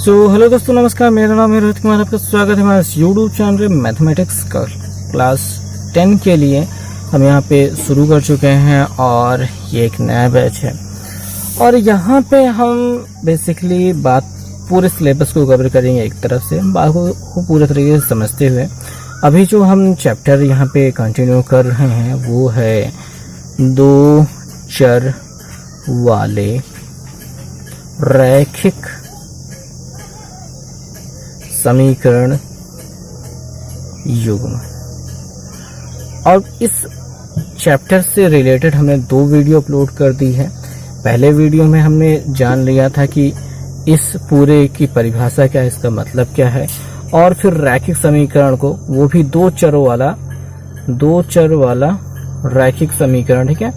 Hello दोस्तों, नमस्कार। मेरा नाम है रोहित कुमार। आपका स्वागत है हमारे यूट्यूब चैनल मैथमेटिक्स का क्लास 10 के लिए हम यहाँ पे शुरू कर चुके हैं और ये एक नया बैच है। और यहाँ पे हम बेसिकली बात पूरे सिलेबस को कवर करेंगे। एक तरफ से बात को पूरे तरीके से समझते हुए अभी जो हम चैप्टर यहाँ पे कंटिन्यू कर रहे हैं वो है दो चर वाले रैखिक समीकरण युग्म। और इस चैप्टर से रिलेटेड हमने दो वीडियो अपलोड कर दी है। पहले वीडियो में हमने जान लिया था कि इस पूरे की परिभाषा क्या है, इसका मतलब क्या है, और फिर रैखिक समीकरण को, वो भी दो चर वाला रैखिक समीकरण, ठीक है,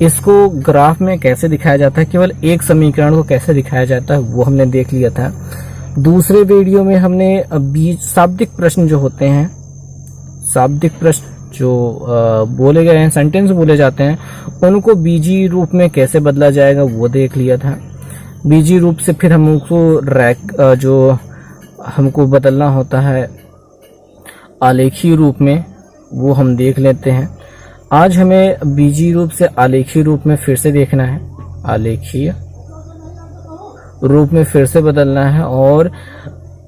इसको ग्राफ में कैसे दिखाया जाता है, केवल एक समीकरण को कैसे दिखाया जाता है वो हमने देख लिया था। दूसरे वीडियो में हमने बीज शाब्दिक प्रश्न जो होते हैं, शाब्दिक प्रश्न जो बोले गए हैं, सेंटेंस बोले जाते हैं, उनको बीजी रूप में कैसे बदला जाएगा वो देख लिया था। बीजी रूप से फिर हमको जो हमको बदलना होता है आलेखीय रूप में, वो हम देख लेते हैं। आज हमें बीजी रूप से आलेखीय रूप में फिर से देखना है, आलेखीय रूप में फिर से बदलना है। और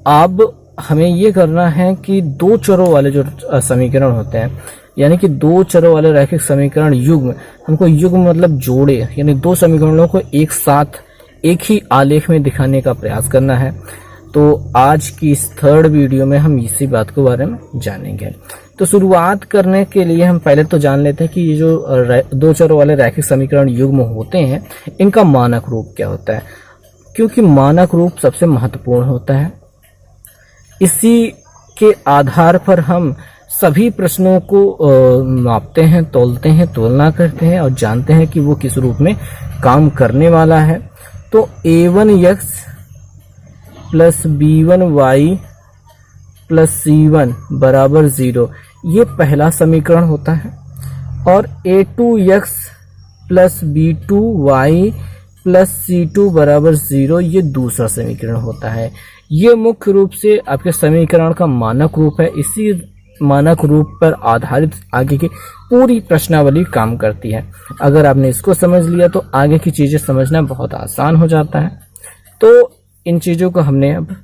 अब हमें ये करना है कि दो चरों वाले जो समीकरण होते हैं, यानी कि दो चरों वाले रैखिक समीकरण युग्म, हमको युग्म मतलब जोड़े, यानी दो समीकरणों को एक साथ एक ही आलेख में दिखाने का प्रयास करना है। तो आज की इस थर्ड वीडियो में हम इसी बात के बारे में जानेंगे। तो शुरुआत करने के लिए हम पहले तो जान लेते हैं कि ये जो दो चरों वाले रैखिक समीकरण युग्म होते हैं, इनका मानक रूप क्या होता है, क्योंकि मानक रूप सबसे महत्वपूर्ण होता है। इसी के आधार पर हम सभी प्रश्नों को मापते हैं, तौलते हैं, तुलना करते हैं और जानते हैं कि वो किस रूप में काम करने वाला है। तो a1x plus b1y plus c1 बराबर 0, ये पहला समीकरण होता है। और a2x plus b2y plus c2 बराबर 0, ये दूसरा समीकरण होता है। ये मुख्य रूप से आपके समीकरण का मानक रूप है। इसी मानक रूप पर आधारित आगे की पूरी प्रश्नावली काम करती है। अगर आपने इसको समझ लिया तो आगे की चीजें समझना बहुत आसान हो जाता है। तो इन चीजों को हमने अब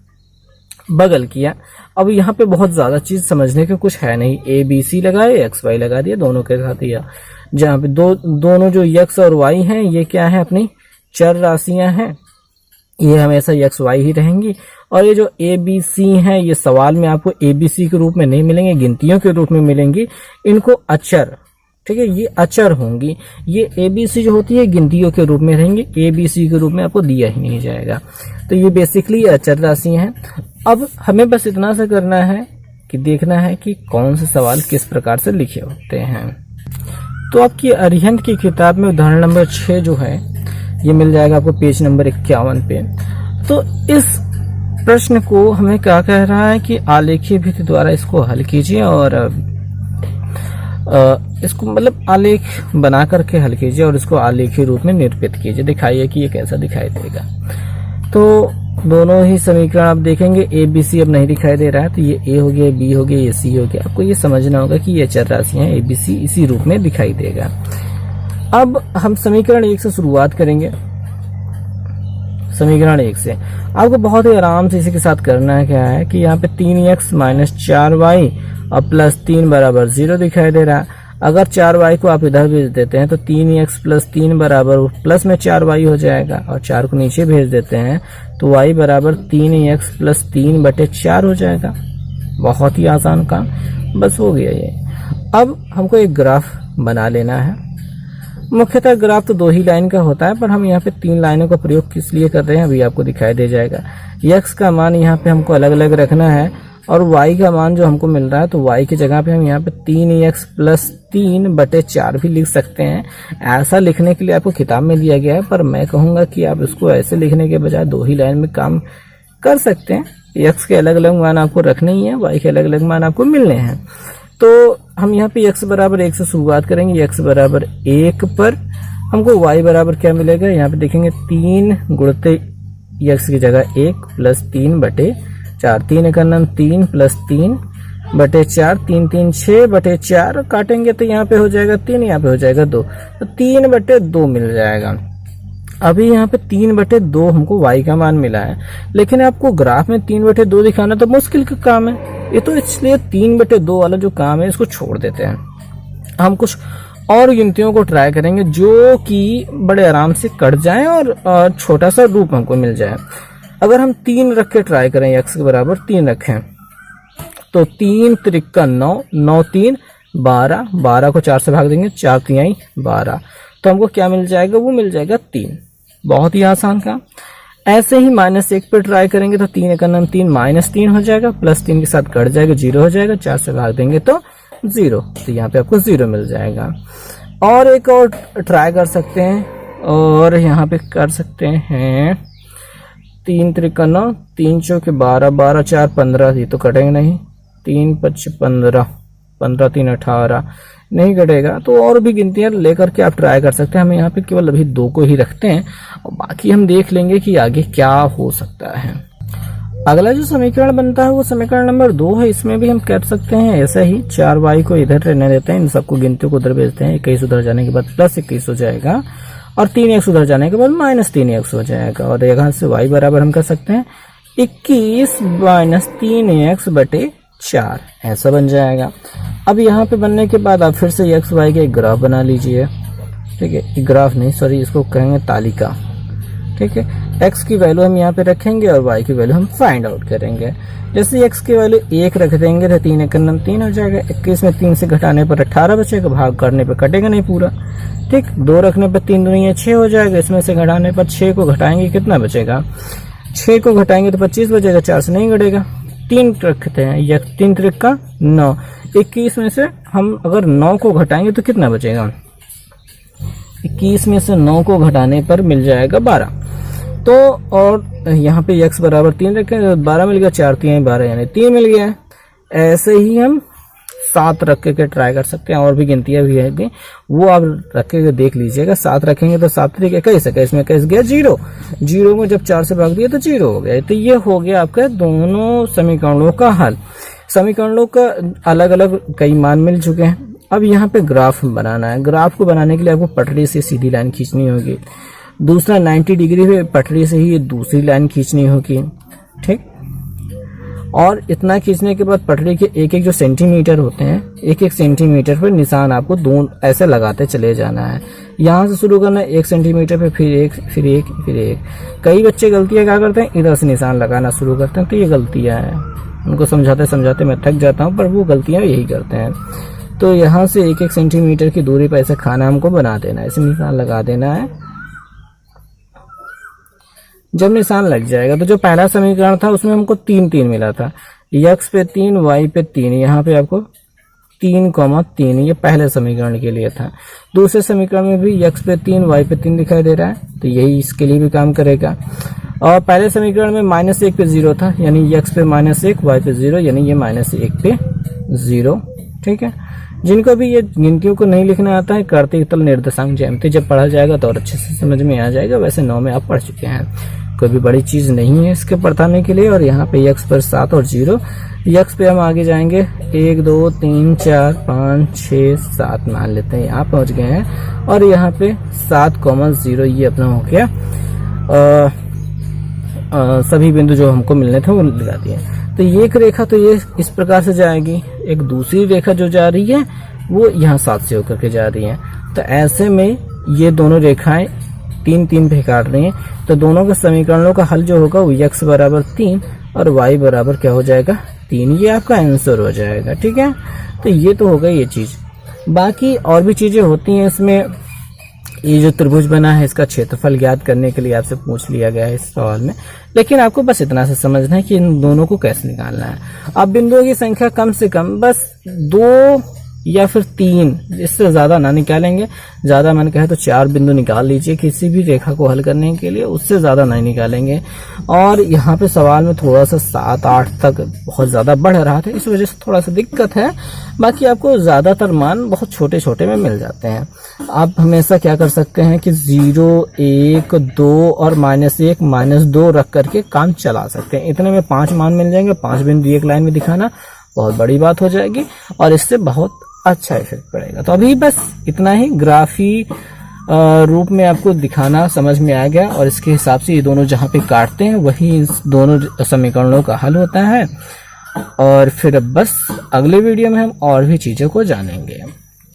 बगल किया। अब यहाँ पे बहुत ज्यादा चीज समझने के कुछ है नहीं। ए बी सी लगाए, एक्स वाई लगा दिया, दोनों के साथ दिया। जहाँ पे दोनों जो एक्स और वाई हैं, ये क्या है, अपनी चर राशियां हैं, ये हमेशा एक्स वाई ही रहेंगी। और ये जो ए बी सी हैं, ये सवाल में आपको ए बी सी के रूप में नहीं मिलेंगे, गिनतियों के रूप में मिलेंगी। इनको अचर, ठीक है, ये अचर होंगी। ये ए बी सी जो होती है गिनतियों के रूप में रहेंगी, ए बी सी के रूप में आपको दिया ही नहीं जाएगा। तो ये बेसिकली अचर राशियां हैं। अब हमें बस इतना सा करना है कि देखना है कि कौन से सवाल किस प्रकार से लिखे होते हैं। तो आपकी अरिहंत की किताब में उदाहरण नंबर 6 जो है, ये मिल जाएगा आपको पेज नंबर 51 पे। तो इस प्रश्न को हमें क्या कह रहा है कि आलेखीय विधि द्वारा इसको हल कीजिए और इसको मतलब आलेख बना करके हल कीजिए और इसको आलेखीय रूप में निरूपित कीजिए, दिखाइए कि ये कैसा दिखाई देगा। तो दोनों ही समीकरण आप देखेंगे, ए बी सी अब नहीं दिखाई दे रहा है, तो ये ए हो गया, बी हो गया, ये सी हो गया। आपको ये समझना होगा कि ये चर राशियां ए बी सी इसी रूप में दिखाई देगा। अब हम समीकरण 1 से शुरुआत करेंगे। समीकरण 1 से आपको बहुत ही आराम से इसी के साथ करना है। क्या है कि यहाँ पे 3x माइनस 4y और प्लस 3 बराबर 0 दिखाई दे रहा है। अगर 4y को आप इधर भेज देते हैं तो 3x प्लस 3 बराबर प्लस में 4y हो जाएगा, और 4 को नीचे भेज देते हैं तो y बराबर 3x प्लस 3 बटे 4 हो जाएगा। बहुत ही आसान काम, बस हो गया ये। अब हमको एक ग्राफ बना लेना है। मुख्यतः ग्राफ तो 2 ही लाइन का होता है, पर हम यहाँ पे 3 लाइनों का प्रयोग किस लिए कर रहे हैं अभी आपको दिखाई दे जाएगा। x का मान यहाँ पे हमको अलग अलग रखना है, और y का मान जो हमको मिल रहा है, तो y की जगह पे हम यहाँ पे 3x प्लस 3 बटे 4 भी लिख सकते हैं। ऐसा लिखने के लिए आपको किताब में दिया गया है, पर मैं कहूँगा कि आप इसको ऐसे लिखने के बजाय 2 ही लाइन में काम कर सकते हैं। x के अलग अलग मान आपको रखने ही है, y के अलग अलग मान आपको मिलने हैं। तो हम यहाँ पे x बराबर 1 से शुरुआत करेंगे। x बराबर 1 पर हमको y बराबर क्या मिलेगा, यहाँ पे देखेंगे 3 गुणते x की जगह 1 प्लस 3/4, 3 एक नम 3 प्लस 3/4, 3 3 6/4 काटेंगे तो यहाँ पे हो जाएगा 3, यहाँ पे हो जाएगा 2, तो 3/2 मिल जाएगा। अभी यहाँ पे 3/2 हमको y का मान मिला है, लेकिन आपको ग्राफ में 3/2 दिखाना तो मुश्किल का काम है, ये तो इसलिए 3/2 वाला जो काम है इसको छोड़ देते हैं। हम कुछ और गिनतियों को ट्राई करेंगे जो कि बड़े आराम से कट जाएं और छोटा सा रूप हमको मिल जाए। अगर हम 3 रख के ट्राई करें, x के बराबर 3 रखें तो 3 त्रिका 9, 9 3 12, 12 को 4 से भाग देंगे, 4 3 12, तो हमको क्या मिल जाएगा, वो मिल जाएगा 3। बहुत ही आसान काम। ऐसे ही -1 पे ट्राई करेंगे तो 3 एक नम 3 -3 हो जाएगा, प्लस 3 के साथ कट जाएगा 0 हो जाएगा, 4 से भाग देंगे तो 0, तो यहाँ पे आपको 0 मिल जाएगा। और एक और ट्राई कर सकते हैं, और यहाँ पे कर सकते हैं 3 त्रिका 9, 3 चौके 12, 12 4 15, ये तो कटेंगे नहीं, 3 5 15, 15 3 18 नहीं कटेगा। तो और भी गिनतियां लेकर के आप ट्राई कर सकते हैं। हम यहाँ पे केवल अभी 2 को ही रखते हैं और बाकी हम देख लेंगे कि आगे क्या हो सकता है। अगला जो समीकरण बनता है वो समीकरण नंबर 2 है। इसमें भी हम कर सकते हैं ऐसा ही, 4y को इधर रहने देते हैं, इन सबको गिनतियों को उधर भेजते हैं, 21 उधर जाने के बाद प्लस 21 हो जाएगा और 3x उधर जाने के बाद -3x हो जाएगा। और यहाँ से y बराबर हम कर सकते हैं 21 - 3x/4, ऐसा बन जाएगा। अब यहाँ पे बनने के बाद आप फिर से x y का एक ग्राफ बना लीजिए, ठीक है, ग्राफ नहीं सॉरी, इसको कहेंगे तालिका, ठीक है। x की वैल्यू हम यहाँ पे रखेंगे और y की वैल्यू हम फाइंड आउट करेंगे। जैसे x की वैल्यू 1 रख देंगे तो 3 एक नम 3 हो जाएगा, 21 में 3 से घटाने पर 18 बचेगा, भाग करने पर कटेगा नहीं पूरा, ठीक। 2 रखने पर 3 दूनी 6 हो जाएगा, इसमें से घटाने पर 6 को घटाएंगे कितना बचेगा, 6 को घटाएंगे तो 25 बचेगा, 4 से नहीं घटेगा। 3 रखते हैं, या 3 त्रिका 9, 21 में से हम अगर 9 को घटाएंगे तो कितना बचेगा, 21 में से 9 को घटाने पर मिल जाएगा 12। तो और यहाँ पे x बराबर 3 रखें तो 12 मिल गया, 4 3 12 यानी 3 मिल गया है। ऐसे ही हम 7 रख के ट्राई कर सकते हैं, और भी गिनतियां भी है वो आप रख के देख लीजिएगा। 7 रखेंगे तो 7 तरीके 21 है, इसमें 21 गया 0, 0 में जब 4 से भाग दिया तो 0 हो गया। तो ये हो गया आपका दोनों समीकरणों का हल। समीकरणों का अलग अलग कई मान मिल चुके हैं। अब यहाँ पे ग्राफ बनाना है। ग्राफ को बनाने के लिए आपको पटरी से सीधी लाइन खींचनी होगी, दूसरा 90 डिग्री पे पटरी से ही दूसरी लाइन खींचनी होगी, ठीक। और इतना खींचने के बाद पटरी के एक एक जो सेंटीमीटर होते हैं, एक एक सेंटीमीटर पर निशान आपको दोनों ऐसे लगाते चले जाना है। यहाँ से शुरू करना है 1 सेंटीमीटर पे, फिर 1 फिर 1 फिर 1। कई बच्चे गलतियाँ क्या करते हैं, इधर से निशान लगाना शुरू करते हैं, तो ये गलतियाँ हैं। उनको समझाते समझाते मैं थक जाता हूँ, पर वो गलतियाँ यही करते हैं। तो यहाँ से 1 सेंटीमीटर की दूरी पर ऐसे खाना हमको बना देना है, ऐसे निशान लगा देना है। जब निशान लग जाएगा तो जो पहला समीकरण था उसमें हमको 3 3 मिला था, x पे 3 y पे 3, यहाँ पे आपको 3,3, ये पहले समीकरण के लिए था। दूसरे समीकरण में भी x पे 3 y पे 3 दिखाई दे रहा है, तो यही इसके लिए भी काम करेगा। और पहले समीकरण में -1 पे 0 था, यानी x पे -1 y पे 0, यानी ये -1 पे 0, ठीक है। जिनको भी ये गिनतियों को नहीं लिखना आता है, कार्तिक तल निर्देशांक ज्यामिति जब पढ़ा जाएगा तो और अच्छे से समझ में आ जाएगा। वैसे 9 में आप पढ़ चुके हैं, कोई भी बड़ी चीज नहीं है इसके पढ़ाने के लिए। और यहाँ पे x पर 7 और 0, x पे हम आगे जाएंगे 1 2 3 4 5 6 7 मान लेते हैं, यहाँ पहुंच गए हैं। और यहाँ पे 7,0 ये अपना हो गया, सभी बिंदु जो हमको मिलने थे वो लगा दिए। तो ये एक रेखा तो ये इस प्रकार से जाएगी, एक दूसरी रेखा जो जा रही है वो यहाँ 7 से होकर के जा रही है। तो ऐसे में ये दोनों रेखाएं 3 3 पे काट रही हैं, तो दोनों के समीकरणों का हल जो होगा वो x बराबर 3 और y बराबर क्या हो जाएगा 3, ये आपका आंसर हो जाएगा, ठीक है। तो ये तो हो गई ये चीज। बाकी और भी चीजें होती हैं इसमें। ये जो त्रिभुज बना है इसका क्षेत्रफल ज्ञात करने के लिए आपसे पूछ लिया गया है इस सवाल में, लेकिन आपको बस इतना से समझना है कि इन दोनों को कैसे निकालना है। अब बिंदुओं की संख्या कम से कम बस 2 या फिर 3, इससे ज्यादा ना निकालेंगे। ज्यादा मैंने कहा तो 4 बिंदु निकाल लीजिए किसी भी रेखा को हल करने के लिए, उससे ज्यादा नहीं निकालेंगे। और यहाँ पे सवाल में थोड़ा सा 7-8 तक बहुत ज्यादा बढ़ रहा था, इस वजह से थोड़ा सा दिक्कत है। बाकी आपको ज्यादातर मान बहुत छोटे छोटे में मिल जाते हैं। आप हमेशा क्या कर सकते हैं कि 0, 1, 2 और -1, -2 रख करके काम चला सकते हैं। इतने में 5 मान मिल जाएंगे। 5 बिंदु एक लाइन में दिखाना बहुत बड़ी बात हो जाएगी और इससे बहुत अच्छा इफेक्ट पड़ेगा। तो अभी बस इतना ही, ग्राफी रूप में आपको दिखाना समझ में आ गया और इसके हिसाब से ये दोनों जहाँ पे काटते हैं वही इस दोनों समीकरणों का हल होता है। और फिर बस अगले वीडियो में हम और भी चीज़ों को जानेंगे।